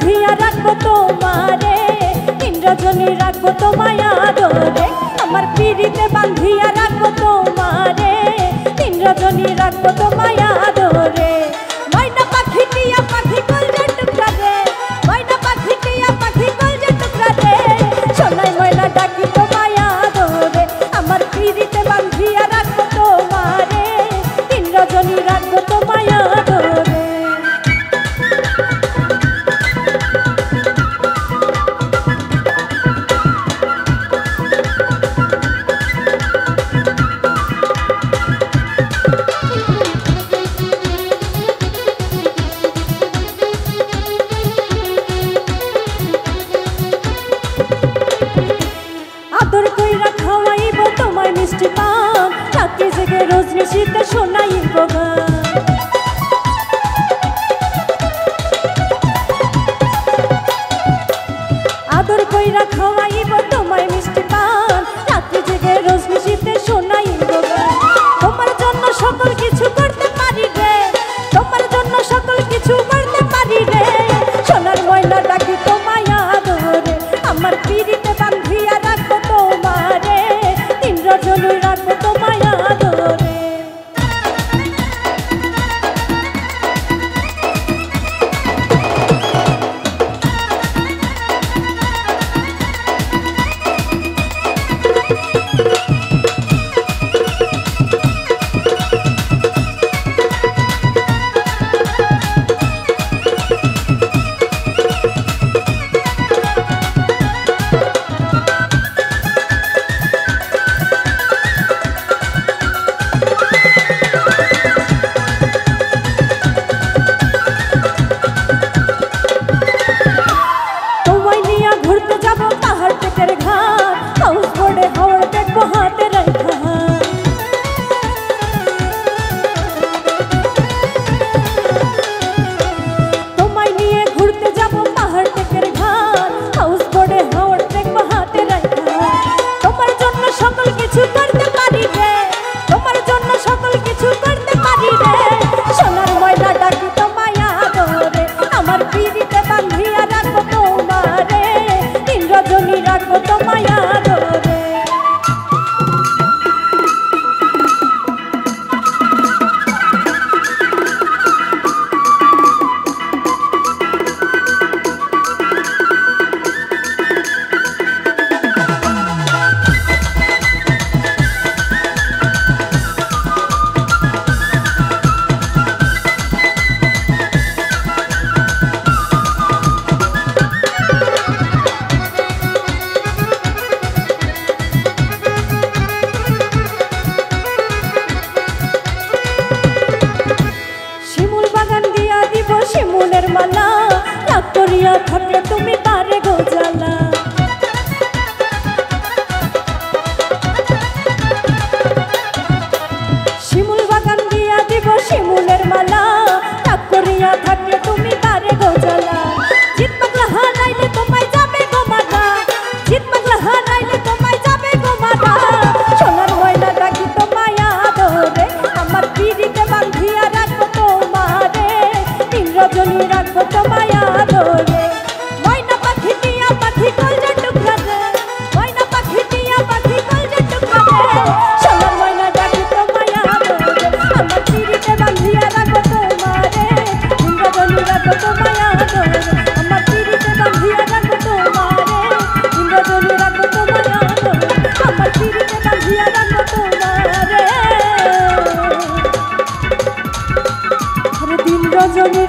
বান্ধিয়া রাখবো তোমারে, দিন রজনী রাখবো তোমায় আদরে। আমার পিড়িতে বান্ধিয়া রাখবো তোমারে, দিন রজনী রাখবো তোমায় আদরে। ময়না পাখি টিয়া পাখি কলজে টুকরা রে, ময়না পাখি টিয়া পাখি কলজে টুকরা রে, সোনাই ময়না ডাকি তোমায় আদরে। আমার পিড়িতে বান্ধিয়া রাখবো তোমারে, দিন রজনী রাখবো তোমায় আদরে। আদর কইরা খাওয়াইব তোমায় মিষ্টি পান, রাতে জেগে রোজ নিশীতে শোনাইব গান। আদর কইরা খাওয়াইব তোমায় মিষ্টি পান, রাতে জেগে রোজ নিশীতে শোনাইব গান। তোমার জন্য সকল কিছু করতে পারি রে, তোমার জন্য সকল কিছু করতে পারি রে, সোনার ময়না ডাকি তোমায় আদরে। আমার পিড়িতে বান্ধিয়া রাখবো তোমারে, দিন রজনী রাখবো তোমায় আদরে। ঘুরতে যাবো পাহাড় টেকের ঘাট, হাউস বোর্ডে হাওড় দেখবো হাতে রাখা। তোমায় নিয়ে ঘুরতে যাবো পাহাড় টেকের ঘাট, হাউস বোর্ডে হাওড় দেখবো হাতে রাখা। তোমার জন্য সকল কিছু করতে পারি রে, তোমার জন্য সকল কিছু করতে পারি রে, সোনার ময়না ডাকি তোমায় আদরে। আমার পিড়িতে বান্ধিয়া রাখবো তোমারে, দিন রজনী রাখবো তোমায় আদরে। শিমুলের মালা, রাগ করিয়া থাকলে তুমি পারে গো জ্বালা। শিমুল বাগান দিয়া দিব শিমুলের মালা, রাগ করিয়া থাকলে তুমি পারে গো জ্বালা। জিত পাগলা হারাইলে তোমায় যাবে গো মারা, জিত পাগলা হারাইলে তোমায় যাবে গো মারা, সোনার ময়না ডাকি তোমায় আদরে। আমার পিড়িতে বান্ধিয়া রাখবো তোমারে, দিন রজনী রাখবো তোমায় আদরে। ময়না পাখি টিয়া পাখি কলজে টুকরা রে, ময়না পাখি টিয়া পাখি কলজে টুকরা রে, সোনার ময়না ডাকি তোমায় আদরে। আমার পিড়িতে বান্ধিয়া রাখবো তোমারে, দিন রজনী রাখবো তোমায় আদরে। আমার পিড়িতে বান্ধিয়া রাখবো তোমারে, দিন রজনী রাখবো তোমায় আদরে। আমার পিড়িতে বান্ধিয়া রাখবো তোমারে, দিন রজনী